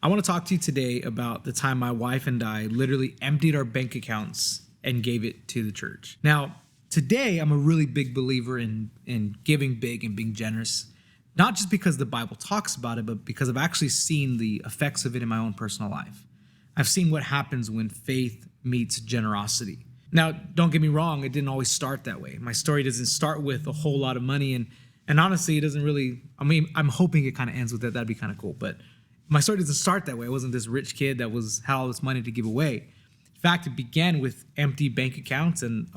I want to talk to you today about the time my wife and I literally emptied our bank accounts and gave it to the church. Now, today I'm a really big believer in giving big and being generous, not just because the Bible talks about it, but because I've actually seen the effects of it in my own personal life. I've seen what happens when faith meets generosity. Now, don't get me wrong, it didn't always start that way. My story doesn't start with a whole lot of money, and honestly, it doesn't really, I'm hoping it kind of ends with that. That'd be kind of cool, but my story doesn't start that way. I wasn't this rich kid that had all this money to give away. In fact, it began with empty bank accounts and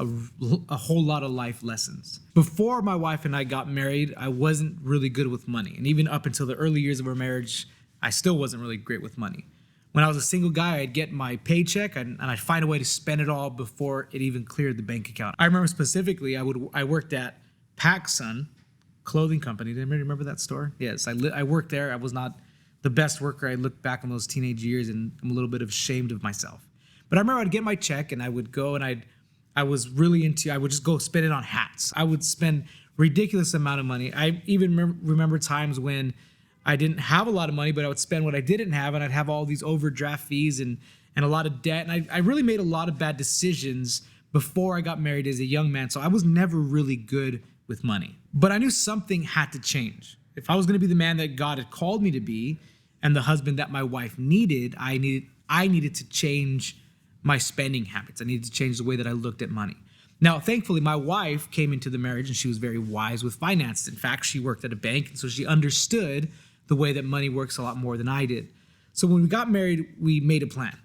a whole lot of life lessons. Before my wife and I got married, I wasn't really good with money. And even up until the early years of our marriage, I still wasn't really great with money. When I was a single guy, I'd get my paycheck and I'd find a way to spend it all before it even cleared the bank account. I remember specifically, I worked at PacSun clothing company. Did anybody remember that store? Yes, I worked there. I was not the best worker. I look back on those teenage years and I'm a little bit ashamed of myself. But I remember I'd get my check and I would go and I would just go spend it on hats. I would spend ridiculous amount of money. I even remember times when I didn't have a lot of money, but I would spend what I didn't have and I'd have all these overdraft fees and a lot of debt. And I really made a lot of bad decisions before I got married as a young man. So I was never really good with money. But I knew something had to change. If I was going to be the man that God had called me to be, and the husband that my wife needed, I needed to change my spending habits. I needed to change the way that I looked at money. Now, thankfully, my wife came into the marriage and she was very wise with finance. In fact, she worked at a bank, and so she understood the way that money works a lot more than I did. So when we got married, we made a plan.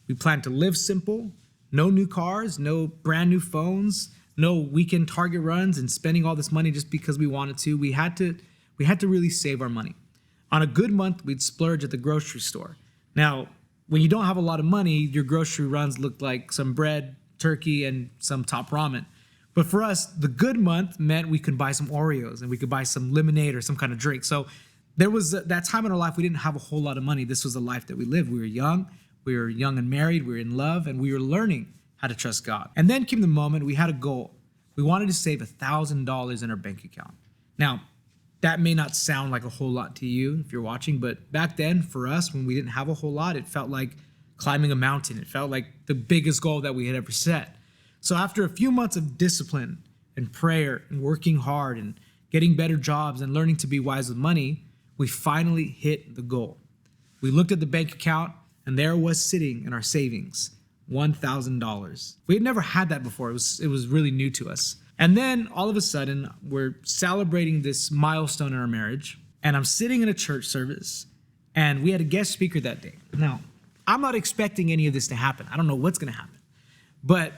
We planned to live simple, no new cars, no brand new phones, no weekend Target runs and spending all this money just because we wanted to. We had to really save our money. On a good month, we'd splurge at the grocery store. Now, when you don't have a lot of money, your grocery runs look like some bread, turkey, and some top ramen. But for us, the good month meant we could buy some Oreos and we could buy some lemonade or some kind of drink. So there was that time in our life we didn't have a whole lot of money. This was the life that we lived. We were young and married, we were in love, and we were learning how to trust God. And then came the moment we had a goal. We wanted to save $1,000 in our bank account. Now, that may not sound like a whole lot to you if you're watching, but back then for us, when we didn't have a whole lot, it felt like climbing a mountain. It felt like the biggest goal that we had ever set. So after a few months of discipline and prayer and working hard and getting better jobs and learning to be wise with money, we finally hit the goal. We looked at the bank account and there it was sitting in our savings, $1,000. We had never had that before. It was really new to us. And then all of a sudden, we're celebrating this milestone in our marriage, and I'm sitting in a church service, and we had a guest speaker that day. Now, I'm not expecting any of this to happen. I don't know what's going to happen. But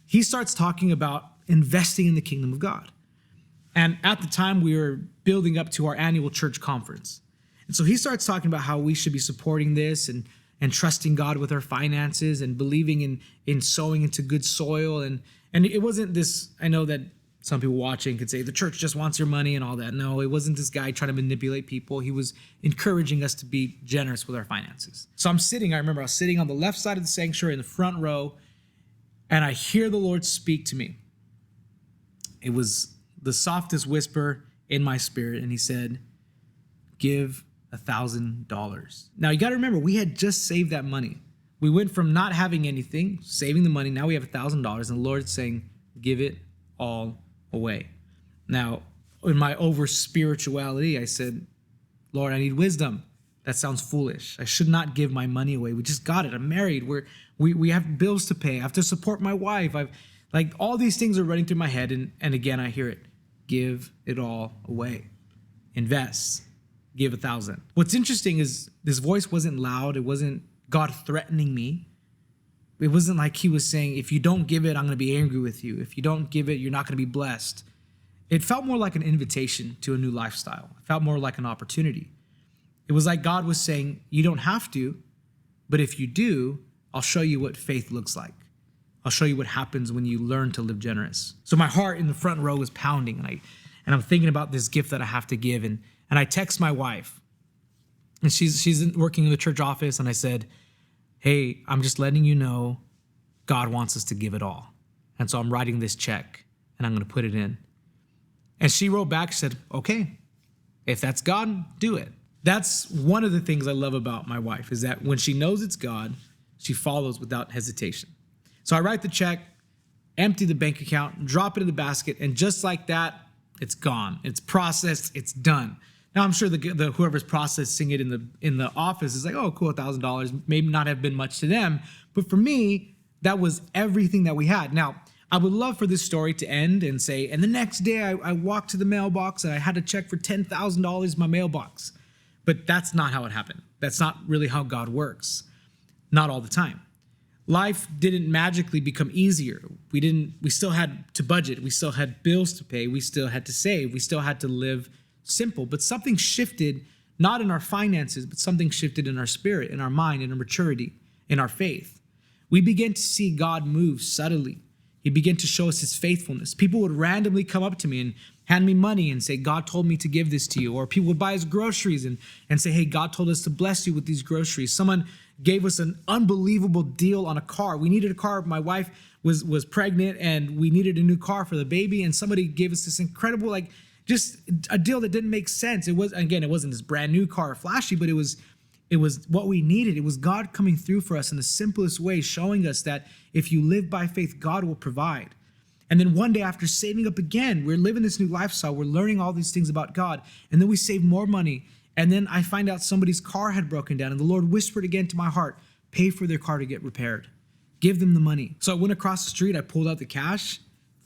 he starts talking about investing in the kingdom of God. And at the time, we were building up to our annual church conference. And so he starts talking about how we should be supporting this and trusting God with our finances and believing in sowing into good soil. And it wasn't this, I know that some people watching could say the church just wants your money and all that. No, it wasn't this guy trying to manipulate people. He was encouraging us to be generous with our finances. So I remember I was sitting on the left side of the sanctuary in the front row, and I hear the Lord speak to me. It was the softest whisper in my spirit, and he said, give $1,000. Now you got to remember, we had just saved that money. We went from not having anything, saving the money. Now we have $1,000, and the Lord's saying, give it all away. Now, in my over spirituality, I said, Lord, I need wisdom. That sounds foolish. I should not give my money away. We just got it. I'm married. We have bills to pay. I have to support my wife. All these things are running through my head. And again, I hear it. Give it all away. Invest. Give 1,000. What's interesting is this voice wasn't loud. It wasn't God threatening me. It wasn't like he was saying, if you don't give it, I'm going to be angry with you. If you don't give it, you're not going to be blessed. It felt more like an invitation to a new lifestyle. It felt more like an opportunity. It was like God was saying, you don't have to, but if you do, I'll show you what faith looks like. I'll show you what happens when you learn to live generous. So my heart in the front row was pounding, and I'm thinking about this gift that I have to give, and I text my wife. And she's working in the church office, and I said, hey, I'm just letting you know God wants us to give it all. And so I'm writing this check, and I'm going to put it in. And she wrote back, said, okay, if that's God, do it. That's one of the things I love about my wife, is that when she knows it's God, she follows without hesitation. So I write the check, empty the bank account, drop it in the basket, and just like that, it's gone. It's processed. It's done. Now I'm sure the whoever's processing it in the office is like, oh, cool, $1,000 maybe not have been much to them, but for me, that was everything that we had. Now I would love for this story to end and say, and the next day I walked to the mailbox and I had a check for $10,000 in my mailbox. But that's not how it happened. That's not really how God works. Not all the time. Life didn't magically become easier. We still had to budget. We still had bills to pay. We still had to save. We still had to live simple. But something shifted, not in our finances, but something shifted in our spirit, in our mind, in our maturity, in our faith. We began to see God move subtly. He began to show us his faithfulness. People would randomly come up to me and hand me money and say, God told me to give this to you. Or people would buy us groceries and say, hey, God told us to bless you with these groceries. Someone gave us an unbelievable deal on a car. We needed a car. My wife was pregnant and we needed a new car for the baby. And somebody gave us this incredible, just a deal that didn't make sense. It wasn't this brand new car or flashy, but it was what we needed. It was God coming through for us in the simplest way, showing us that if you live by faith, God will provide. And then one day after saving up again, we're living this new lifestyle. We're learning all these things about God. And then we save more money. And then I find out somebody's car had broken down. And the Lord whispered again to my heart, pay for their car to get repaired. Give them the money. So I went across the street. I pulled out the cash,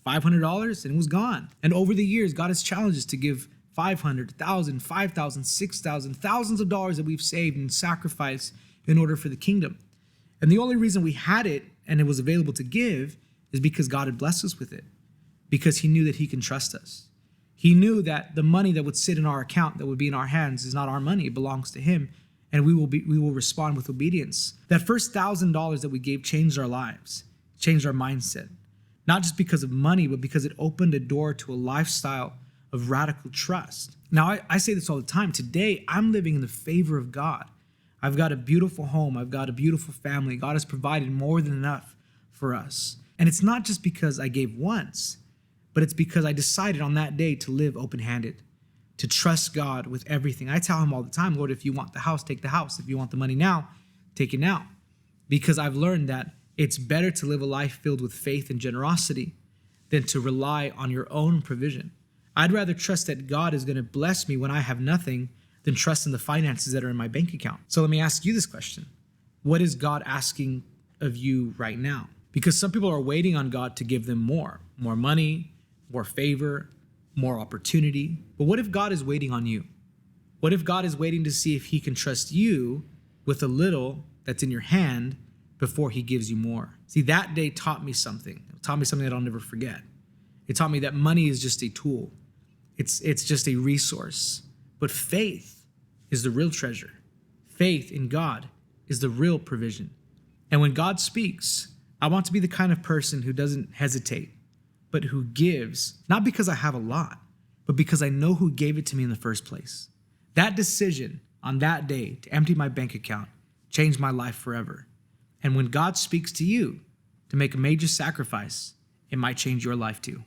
$500, and it was gone. And over the years, God has challenged us to give $500, $1,000, $5,000, $6,000, thousands of dollars that we've saved and sacrificed in order for the kingdom. And the only reason we had it and it was available to give is because God had blessed us with it, because he knew that he can trust us. He knew that the money that would sit in our account, that would be in our hands, is not our money. It belongs to him, and we will respond with obedience. That first $1,000 that we gave changed our lives, changed our mindset, not just because of money, but because it opened a door to a lifestyle of radical trust. Now, I say this all the time. Today, I'm living in the favor of God. I've got a beautiful home. I've got a beautiful family. God has provided more than enough for us. And it's not just because I gave once, but it's because I decided on that day to live open-handed, to trust God with everything. I tell him all the time, Lord, if you want the house, take the house. If you want the money now, take it now. Because I've learned that it's better to live a life filled with faith and generosity than to rely on your own provision. I'd rather trust that God is going to bless me when I have nothing than trust in the finances that are in my bank account. So let me ask you this question. What is God asking of you right now? Because some people are waiting on God to give them more money, more favor, more opportunity. But what if God is waiting on you? What if God is waiting to see if he can trust you with a little that's in your hand before he gives you more? See, that day taught me something. It taught me something that I'll never forget. It taught me that money is just a tool. It's just a resource. But faith is the real treasure. Faith in God is the real provision. And when God speaks, I want to be the kind of person who doesn't hesitate, but who gives, not because I have a lot, but because I know who gave it to me in the first place. That decision on that day to empty my bank account changed my life forever. And when God speaks to you to make a major sacrifice, it might change your life too.